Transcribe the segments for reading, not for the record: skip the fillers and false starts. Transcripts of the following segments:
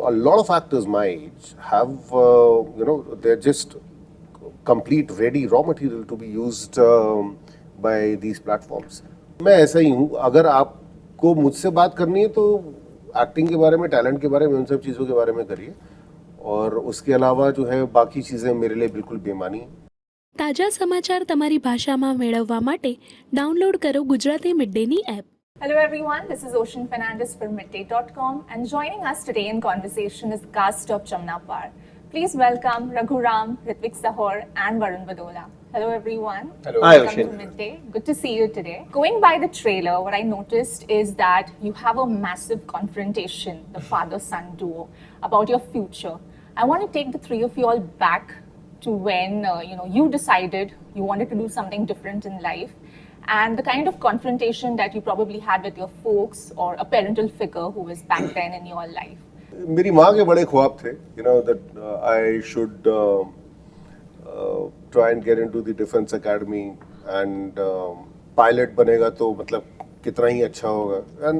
a lot of actors my age have, they're just complete ready raw material to be used by these platforms. मैं ऐसा ही हूँ. अगर आपको मुझसे बात करनी है तो एक्टिंग के बारे में, टैलेंट के बारे में, उन सब चीज़ों के बारे में करिए, और उसके अलावा जो है बाकी चीज़ें मेरे लिए बिल्कुल बेमानी हैं. તાજા સમાચાર તમારી ભાષામાં મેળવવા માટે ડાઉનલોડ કરો ગુજરાતી મિડડેની app. Hello everyone, this is Ocean Fernandez from Midday.com, and joining us today in conversation is the cast of Jamna Par. Please welcome Raghuram, Ritvik Sahor and Varun Badola. Hello everyone. Hello. Welcome Hi, Ocean. to Midday. Good to see you today. Going by the trailer, what I noticed is that you have a massive confrontation, the father-son duo, about your future. I want to take the three of you all back to when you decided you wanted to do something different in life, and the kind of confrontation that you probably had with your folks or a parental figure who was back then in your life. मेरी माँ के बड़े ख्वाब थे, that I should try and get into the defense academy, and pilot बनेगा तो मतलब कितना ही अच्छा होगा. And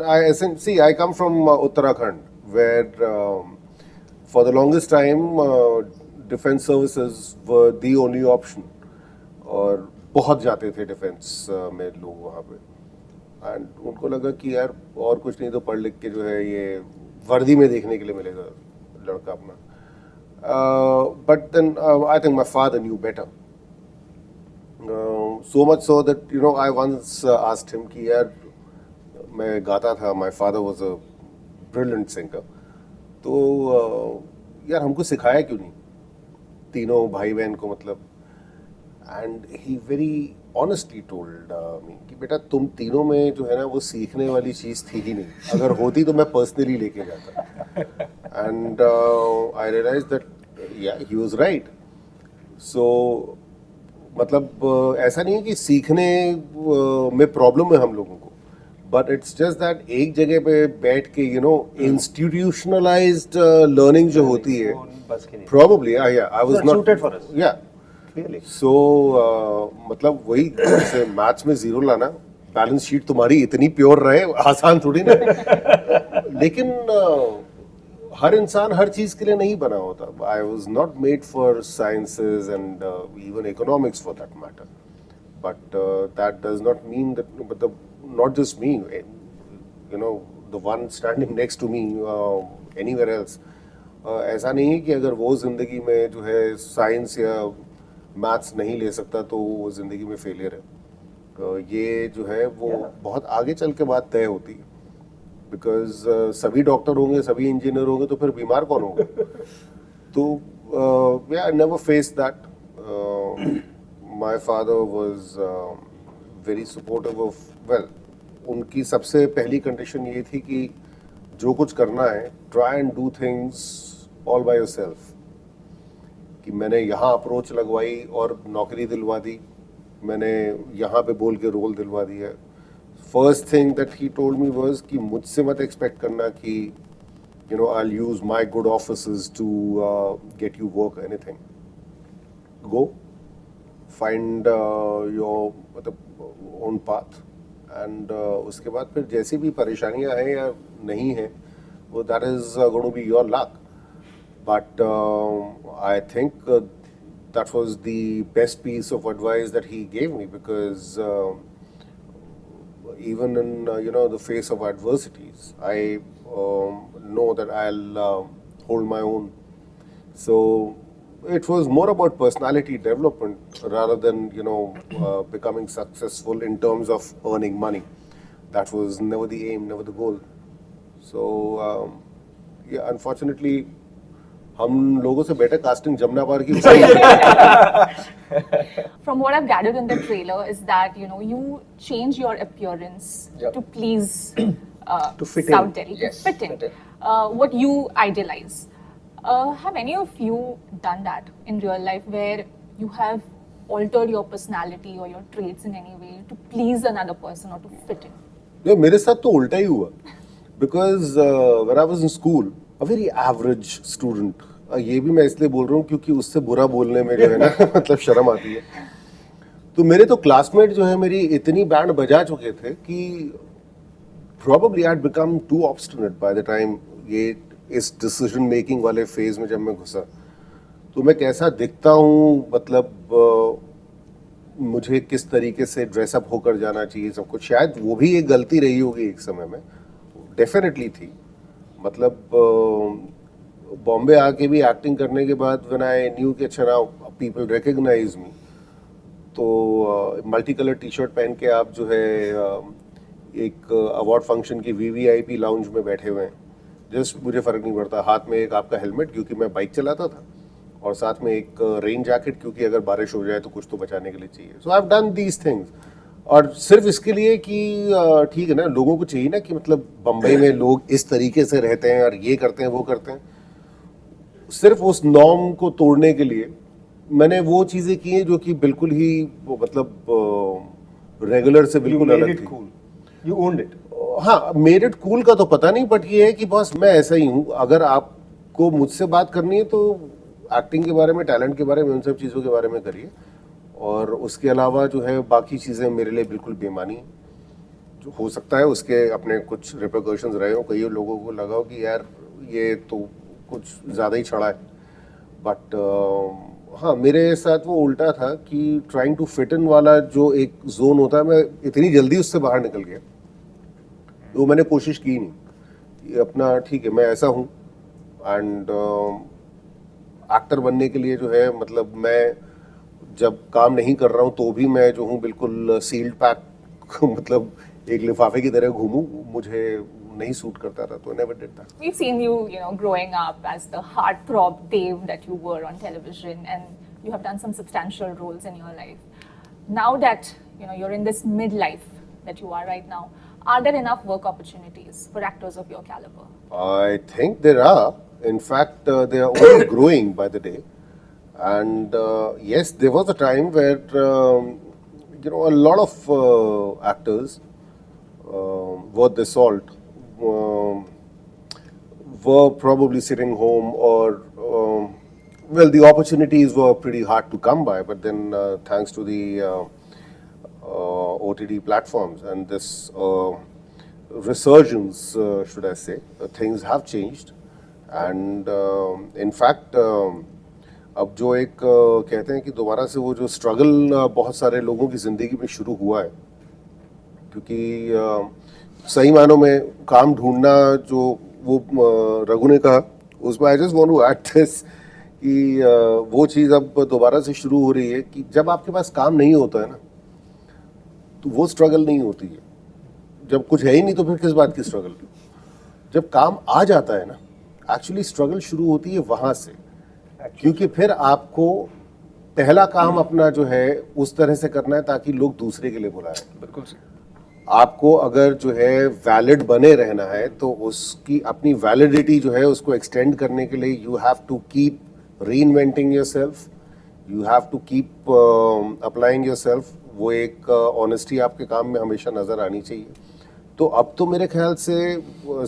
I come from Uttarakhand, where for the longest time defense services were the only option, और बहुत जाते थे डिफेंस में लोग वहाँ पे. एंड उनको लगा कि यार और कुछ नहीं तो पढ़ लिख के जो है ये वर्दी में देखने के लिए मिलेगा लड़का अपना. But then I think my father knew better, so much so that I once asked him कि यार मैं गाता था, my father was a brilliant singer, तो यार हमको सिखाया क्यों नहीं तीनों भाई बहन को, मतलब. And he very honestly told me कि बेटा तुम तीनों में जो है ना वो सीखने वाली चीज़ थी ही नहीं, अगर होती तो मैं पर्सनली लेके जाता. एंड आई रियलाइज दैट या ही वाज राइट. सो मतलब ऐसा नहीं है कि सीखने में प्रॉब्लम है हम लोगों को, बट इट्स जस्ट दैट एक जगह पे बैठ के इंस्टीट्यूशनलाइज्ड लर्निंग जो होती है, probably I was not suited for us. Really? So मतलब वही जैसे मैथ्स में जीरो लाना, बैलेंस शीट तुम्हारी इतनी प्योर रहे, आसान थोड़ी ना. लेकिन हर इंसान हर चीज के लिए नहीं बना होता. I was not made for sciences and even economics for that matter, but that does not mean that, मतलब not just me, the one standing next to me anywhere else. ऐसा नहीं है कि अगर वो जिंदगी में जो है साइंस या मैथ्स नहीं ले सकता तो वो ज़िंदगी में फेलियर है. ये जो है वो बहुत आगे चल के बात तय होती है, बिकॉज सभी डॉक्टर होंगे, सभी इंजीनियर होंगे, तो फिर बीमार कौन होगा. तो I never face that. My father was very supportive of, well, उनकी सबसे पहली कंडीशन ये थी कि जो कुछ करना है try and do things all by yourself. कि मैंने यहाँ अप्रोच लगवाई और नौकरी दिलवा दी, मैंने यहाँ पे बोल के रोल दिलवा दिया. First thing that he told me was कि मुझसे मत एक्सपेक्ट करना कि I will use my good offices to get you work anything. Go find your मतलब ओन पाथ, एंड उसके बाद फिर जैसी भी परेशानियाँ हैं या नहीं हैं, वो that is going to be your luck. But I think that was the best piece of advice that he gave me, because even in the face of adversities, I know that I'll hold my own. So it was more about personality development rather than becoming successful in terms of earning money. That was never the aim, never the goal. So unfortunately, हम लोगों से better casting Jamuna पार की. From what I've gathered in the trailer is that you change your appearance to please to fit South in. Delhi, Yes, to fit in, fit in. what you idealize. Have any of you done that in real life, where you have altered your personality or your traits in any way to please another person or to fit in? Yeah, मेरे साथ तो उल्टा ही हुआ, because when I was in school, a very average student, ये भी मैं इसलिए बोल रहा हूँ क्योंकि उससे बुरा बोलने में जो है ना मतलब शर्म आती है. तो मेरे तो क्लासमेट जो है मेरी इतनी बैंड बजा चुके थे कि probably I'd become too obstinate by the time ये इस डिसीजन मेकिंग वाले फेज में जब मैं घुसा, तो मैं कैसा दिखता हूँ, मतलब मुझे किस तरीके से ड्रेसअप होकर जाना चाहिए सब कुछ, शायद वो भी एक गलती रही होगी एक समय में, डेफिनेटली थी। मतलब बॉम्बे आके भी एक्टिंग करने के बाद व्हेन आई न्यू कि अच्छा नाउ पीपल रिकग्नाइज मी, तो मल्टी कलर टी शर्ट पहन के आप जो है एक अवार्ड फंक्शन की वीवीआईपी लाउंज में बैठे हुए हैं, जस्ट मुझे फ़र्क नहीं पड़ता, हाथ में एक आपका हेलमेट क्योंकि मैं बाइक चलाता था, और साथ में एक रेन जैकेट क्योंकि अगर बारिश हो जाए तो कुछ तो बचाने के लिए चाहिए। So I have done these things, और सिर्फ इसके लिए कि ठीक है ना, लोगों को चाहिए ना कि मतलब बम्बई में लोग इस तरीके से रहते हैं और ये करते हैं वो करते हैं, सिर्फ उस नॉर्म को तोड़ने के लिए मैंने वो चीज़ें की हैं जो कि बिल्कुल ही मतलब रेगुलर से बिल्कुल अलग थी। You owned it. हाँ, मेड इट कूल का तो पता नहीं, बट ये है कि बस मैं ऐसा ही हूँ। अगर आपको मुझसे बात करनी है तो एक्टिंग के बारे में, टैलेंट के बारे में, उन सब चीज़ों के बारे में करिए, और उसके अलावा जो है बाकी चीज़ें मेरे लिए बिल्कुल बेमानी हैं। जो हो सकता है उसके अपने कुछ रिपरकशंस रहे हो, कई लोगों को लगा हो कि यार ये तो कुछ ज़्यादा ही छड़ा है, बट हाँ, मेरे साथ वो उल्टा था कि ट्राइंग टू फिट इन वाला जो एक जोन होता है, मैं इतनी जल्दी उससे बाहर निकल गया, वो मैंने कोशिश की नहीं। अपना ठीक है, मैं ऐसा हूँ, एंड एक्टर बनने के लिए जो है, मतलब मैं जब काम नहीं कर रहा हूँ तो भी मैं जो हूँ बिल्कुल सील्ड पैक मतलब एक लिफाफे की तरह घूमूं, मुझे नहीं सूट करता था, तो never did that. We've seen you, growing up as the heartthrob Dave that you were on television, and you have done some substantial roles in your life. Now that you're in this midlife that you are right now, are there enough work opportunities for actors of your caliber? I think there are. In fact, they are only growing by the day. And yes, there was a time where a lot of actors worth the salt were probably sitting home, or well, the opportunities were pretty hard to come by. But then, thanks to the OTT platforms and this resurgence, should I say, things have changed. And in fact, अब जो एक कहते हैं कि दोबारा से वो जो स्ट्रगल बहुत सारे लोगों की ज़िंदगी में शुरू हुआ है, क्योंकि सही मानों में काम ढूंढना, जो वो रघु ने कहा, उसमें I just want to add this कि वो चीज़ अब दोबारा से शुरू हो रही है कि जब आपके पास काम नहीं होता है ना, तो वो स्ट्रगल नहीं होती है। जब कुछ है ही नहीं तो फिर किस बात की स्ट्रगल? जब काम आ जाता है ना, एक्चुअली स्ट्रगल शुरू होती है वहाँ से, क्योंकि फिर आपको पहला काम अपना जो है उस तरह से करना है ताकि लोग दूसरे के लिए बुलाएं। बिल्कुल सही। आपको अगर जो है वैलिड बने रहना है तो उसकी अपनी वैलिडिटी जो है उसको एक्सटेंड करने के लिए you have to keep reinventing yourself, you have to keep applying yourself. वो एक ऑनेस्टी आपके काम में हमेशा नज़र आनी चाहिए। तो अब तो मेरे ख्याल से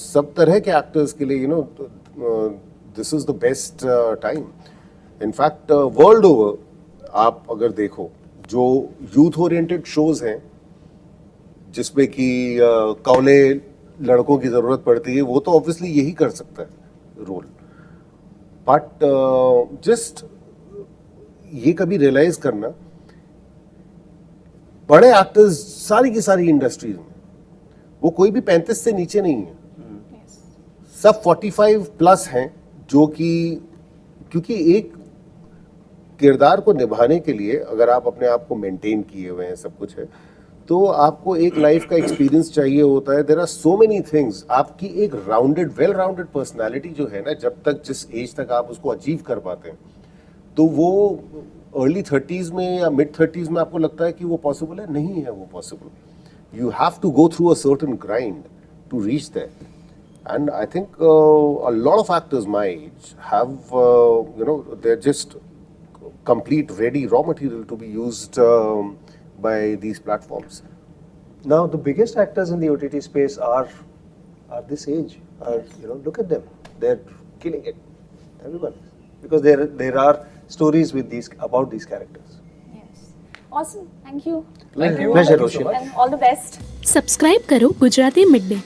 सब तरह के एक्टर्स के लिए this is the best time. In fact world over आप अगर देखो, जो यूथ ओरिएंटेड शोज़ हैं जिसमें कि कौले लड़कों की ज़रूरत पड़ती है, वो तो ऑब्वियसली यही कर सकता है रोल, बट जस्ट ये कभी रियलाइज़ करना, बड़े एक्टर्स सारी की सारी इंडस्ट्रीज में वो कोई भी 35 से नीचे नहीं है, Yes. सब 45 प्लस हैं, जो कि क्योंकि एक किरदार को निभाने के लिए अगर आप अपने आप को मेंटेन किए हुए हैं, सब कुछ है, तो आपको एक लाइफ का एक्सपीरियंस चाहिए होता है। There are so many things. आपकी एक राउंडेड, वेल राउंडेड पर्सनैलिटी जो है ना, जब तक जिस एज तक आप उसको अचीव कर पाते हैं, तो वो अर्ली 30s में या मिड 30s में आपको लगता है कि वो पॉसिबल है, नहीं है वो possible. You have to go through a certain grind to reach that. And I think a lot of actors my age have, they're just complete ready raw material to be used by these platforms. Now the biggest actors in the OTT space are this age. Look at them; they're killing it. Everyone, because there are stories with about these characters. Yes. Awesome. Thank you. Thank you. Everyone. Pleasure, Roshni. And all the best. Subscribe કરો Gujarati mid day.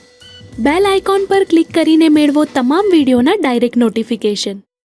Bell icon પર click કરીને મેળવો તમામ વિડીયોના direct notification.